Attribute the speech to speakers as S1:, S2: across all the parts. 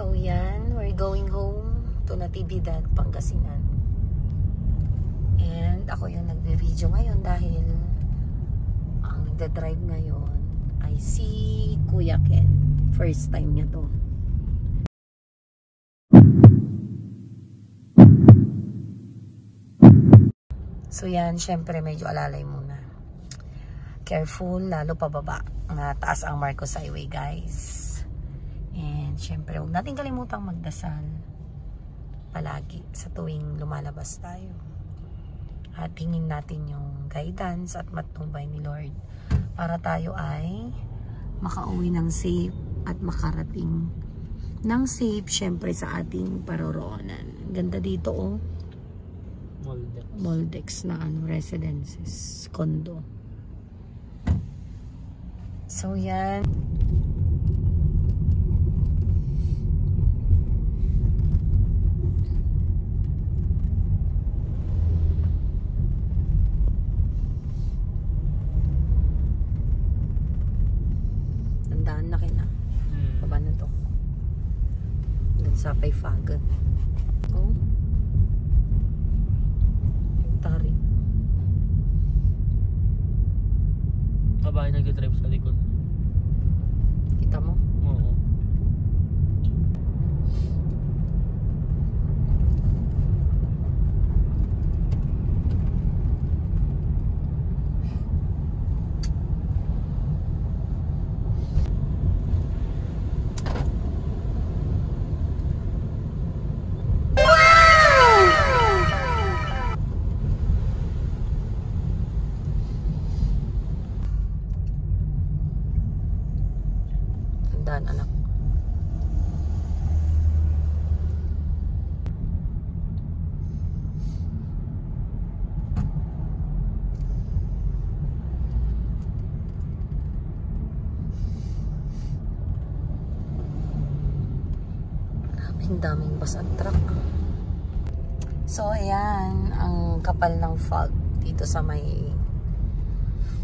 S1: So yan, we're going home to Natividad, Pangasinan. And ako yung nagbe-video ngayon dahil ang nagda-drive ngayon ay si Kuya Ken. First time niya to. So yan, syempre medyo alalay muna. Careful, lalo pababa. Taas ang Marcos Highway, guys. And syempre, huwag natin kalimutang magdasal palagi sa tuwing lumalabas tayo. At hingin natin yung guidance at matnubay ni Lord para tayo ay makauwi ng safe at makarating ng safe, syempre, sa ating paroroonan. Ganda dito, oh. Moldex na residences, condo. So yan. Tandaan na kina. Baba na to. Doon sa Payfag. Oh. Tari.
S2: Babae nag-drive sa likod.
S1: Kita mo?
S2: Oo.
S1: Anak. Grabing daming bus at truck. So ayan, ang kapal ng fog dito sa may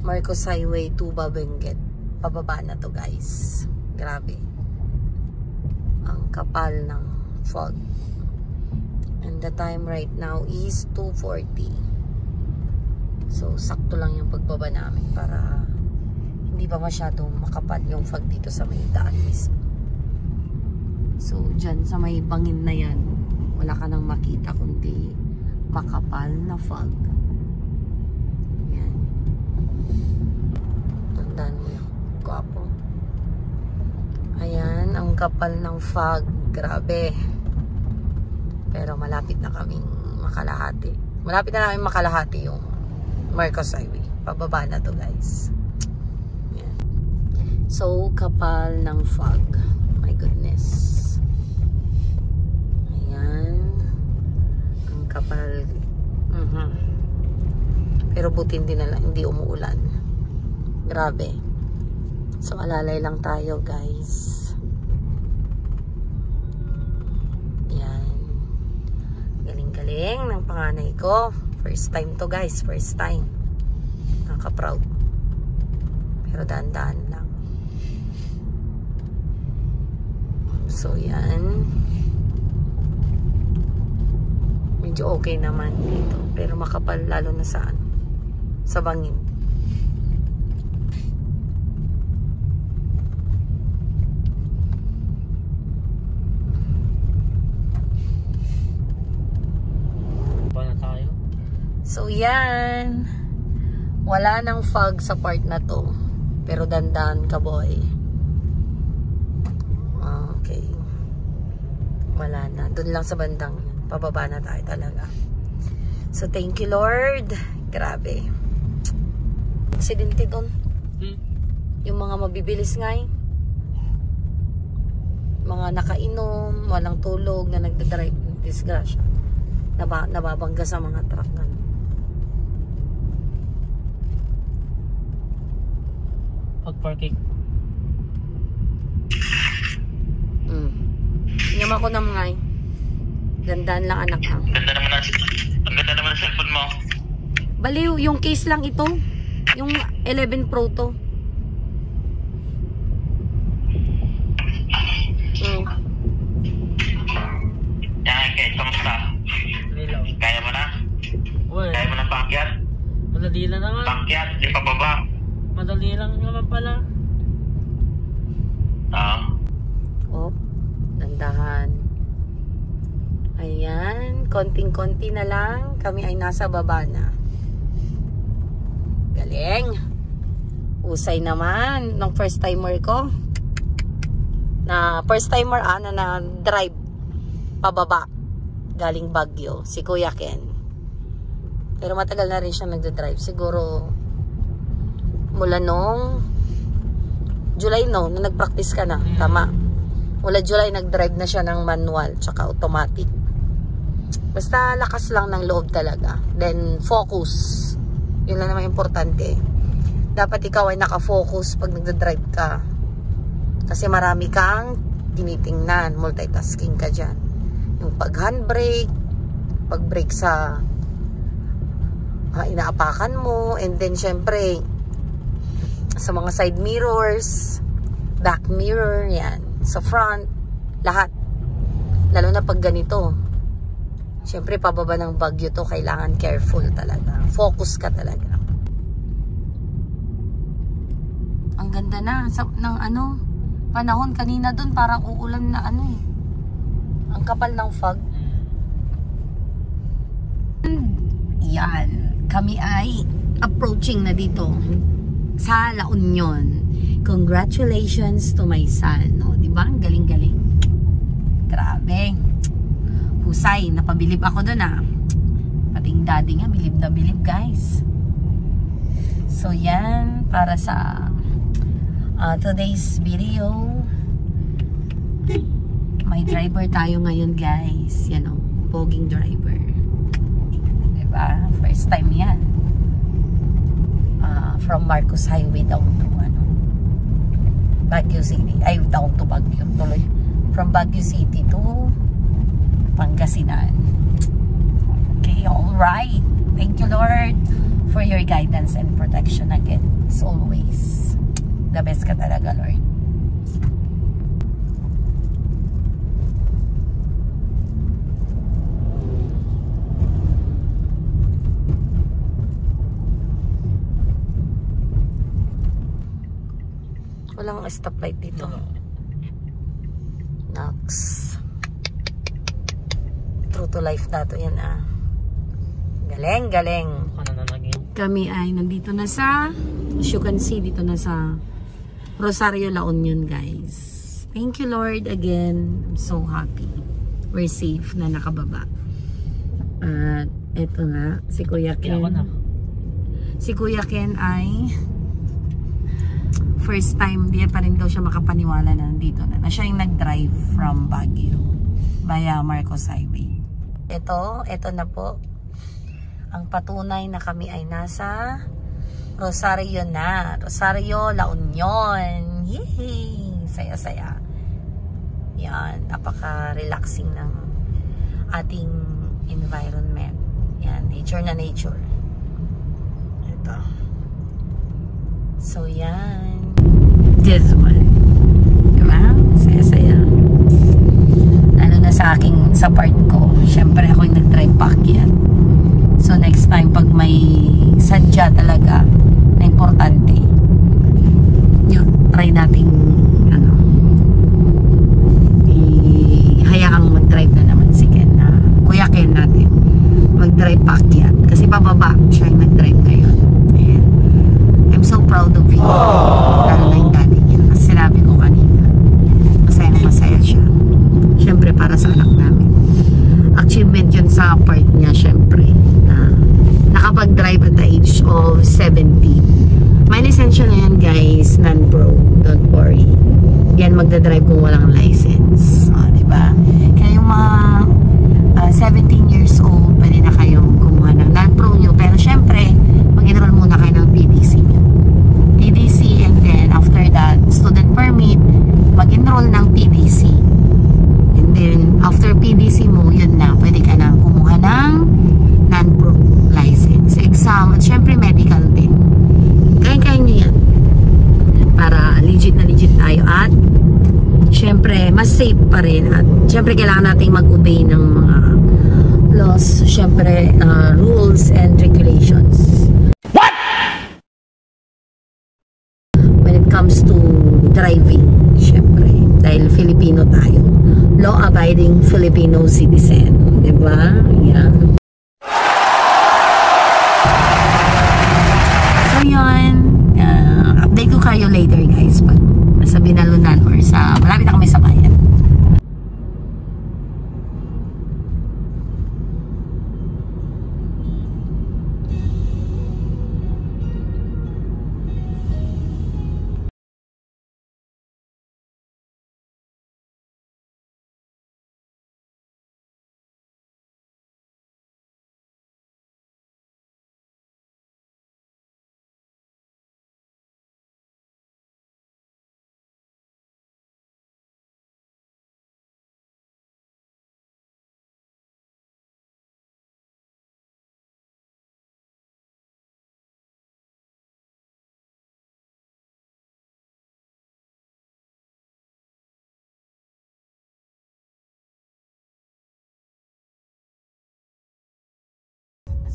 S1: Marcos Highway to Babenguet. Pababa na to, guys. Grabe. Ang kapal ng fog. And the time right now is 2:40. So, sakto lang yung pagbaba namin para hindi pa masyadong makapal yung fog dito sa may daan mismo. So, dyan sa may bangin na yan, wala ka nang makita kundi makapal na fog. Yan. Tandaan mo yung gwapo. Ayan, ang kapal ng fog. Grabe. Pero malapit na kaming makalahati. Malapit na namin makalahati yung Marcos Highway. Pababa na to, guys. Ayan. So, kapal ng fog. My goodness. Ayan. Ang kapal. Pero buti hindi umuulan. Grabe. So, alalay lang tayo, guys. Yan. Galing-galing ng panganay ko. First time to, guys. First time. Nakaka-proud. Pero daan-daan lang. So, yan. Medyo okay naman dito. Pero makapal lalo na saan? Sa bangin. So yan, wala nang fog sa part na to, pero dandan ka, boy. Okay, wala na, dun lang sa bandang yan. Pababa na tayo talaga. So thank you, Lord. Grabe. Aksidente dun. Yung mga mabibilis ngay, mga nakainom, walang tulog na nagdadrive, disgrasya, nababangga sa mga truck nga.
S2: Pag-parking.
S1: Inyam ako ng ngay. Gandaan lang, anak, ha.
S2: Ang ganda naman ang cellphone mo.
S1: Baliw, yung case lang ito. Yung 11 Pro to.
S2: Madali lang naman.
S3: Pakyat, di pa baba.
S2: Madali lang naman pala.
S1: Oh, dandahan. Ayan, konting-konti na lang. Kami ay nasa baba na. Galing. Usay naman ng first timer ko. Na first timer na drive pababa. Galing Baguio. Si Kuya Ken. Pero matagal na rin siya nagdadrive. Siguro mula nung July nung nag-practice ka na. Tama. Mula July nag-drive na siya ng manual tsaka automatic. Basta lakas lang ng loob talaga. Then focus. Yun lang naman importante. Dapat ikaw ay naka-focus pag nagdadrive ka. Kasi marami kang tinitingnan. Multitasking ka dyan. Yung pag-handbrake, pag-brake sa inaapakan mo, and then syempre sa mga side mirrors, back mirror, yan, sa front, lahat. Lalo na pag ganito. Syempre pababa ng Baguio to, kailangan careful talaga. Focus ka talaga. Ang ganda na ng panahon kanina dun, parang uulan na ang kapal ng fog. Yan, kami ay approaching na dito sa La Union. Congratulations to my son. O, diba? Ang galing-galing. Grabe. Husay, napabilib ako dun Pating daddy nga, bilib na bilib guys. So yan, para sa today's video. May driver tayo ngayon guys. Yan o, poging driver. Diba? First time yan. From Marcos Highway down to Baguio City. Ay, down to Baguio. Tuloy. From Baguio City to Pangasinan. Okay, alright. Thank you Lord for your guidance and protection again. As always. The best ka talaga Lord. Walang stoplight dito. Next. True to life dato yan Galing, galing. Kami ay nandito na sa, as you can see, dito na sa Rosario, La Union guys. Thank you Lord again. I'm so happy. We're safe na nakababa. At eto nga, si Kuya Ken. Si Kuya Ken ay first time, di pa rin daw siya makapaniwala na nandito na siya yung nag-drive from Baguio via Marcos Highway. Ito na po ang patunay na kami ay nasa Rosario na. Rosario, La Union. Yay! Saya-saya. Yan, napaka-relaxing ng ating environment. Yan, nature na nature. Ito. So, yan. This one. Diba? Saya-saya. Ano na sa part ko. Siyempre, ako yung nag-drive back yan. So, next time, pag may sadya talaga na importante, yun, try nating hayaang mag-drive na naman si Ken Kuya Ken natin. Mag-drive back yan. Kasi pababa, siya yung nag-drive ngayon. Ayan. I'm so proud of you. Lalo na yung daddy niya. Kasi sinabi ko kanina, masaya siya. Siyempre para sa anak namin. Achievement yun sa part niya, siyempre. Nakapag-drive at the age of 17. May lisensya na yan guys, non-pro. Don't worry. Yan magdadrive kung walang license. O, diba? Kaya yung mga 17 years old, pwede na kayong kumuha ng non-pro nyo. Pero syempre, mag-enroll muna kayo ng PDC nyo. PDC, and then after that, student permit, mag-enroll ng PDC. And then, after PDC mo, yun na, pwede ka na kumuha ng non-pro license. Exam, at syempre medical din. Kaya-kaya nyo yan. Para legit na legit tayo. At syempre, mas safe pa rin. At syempre, kailangan nating mag-obey ng mga laws, syempre, rules and regulations. law-abiding Filipino citizen. Diba? Yan. So yun, update ko kayo later guys pag nasa Binalunan or sa malapit na kami sa bayan.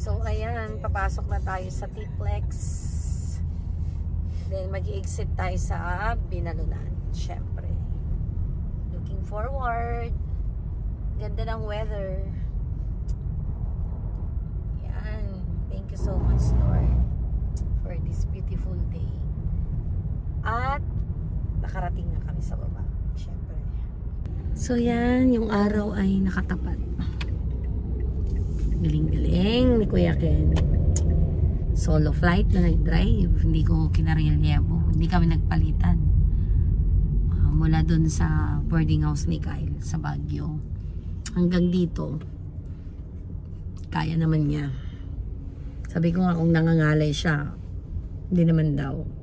S1: So, ayan, papasok na tayo sa T-Plex. Then, mag-exit tayo sa Binalunan, syempre. Looking forward. Ganda ng weather. Yan. Thank you so much, Lord, for this beautiful day. At, nakarating na kami sa baba, syempre. So, yan, yung araw ay nakatapat. Galing-galing ni Kuya Ken. Solo flight na nag-drive. Hindi ko kinarelyebo. Hindi kami nagpalitan. Mula dun sa boarding house ni Kyle sa Baguio. Hanggang dito. Kaya naman niya. Sabi ko nga kung nangangalay siya, hindi naman daw.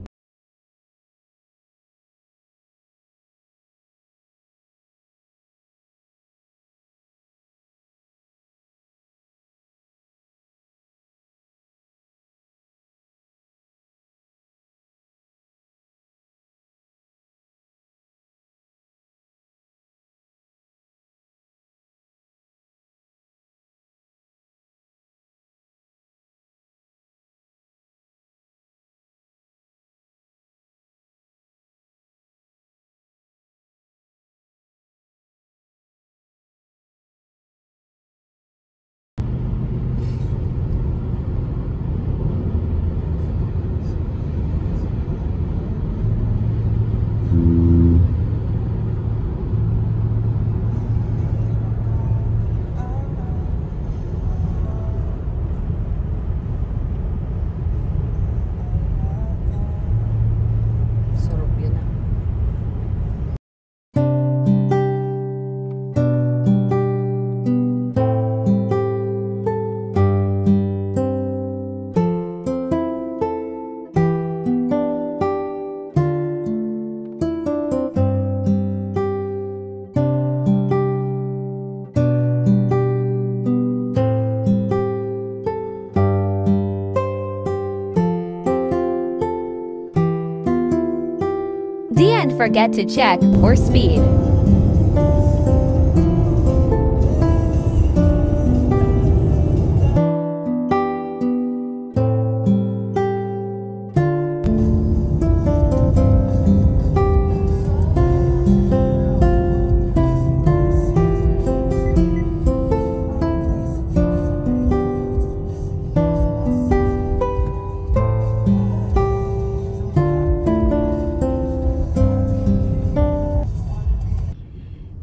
S3: Don't forget to check for speed.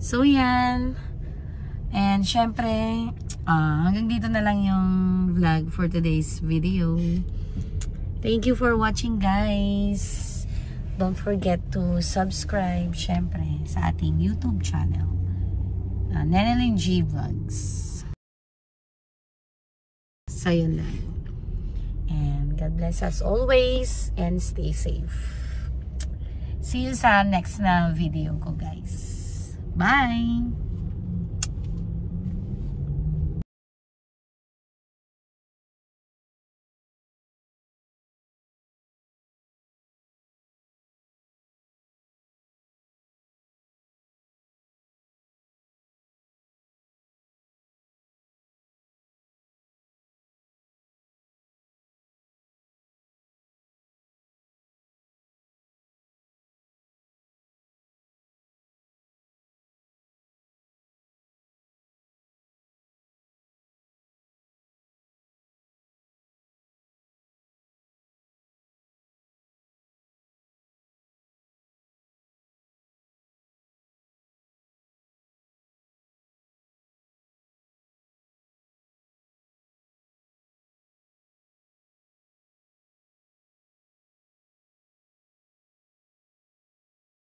S1: So yan. And syempre, hanggang dito na lang yung vlog for today's video. Thank you for watching, guys. Don't forget to subscribe syempre sa ating YouTube channel, Nenelyn G Vlogs. So yun lang. And God bless us always and stay safe. See you sa next na video ko, guys. Bye!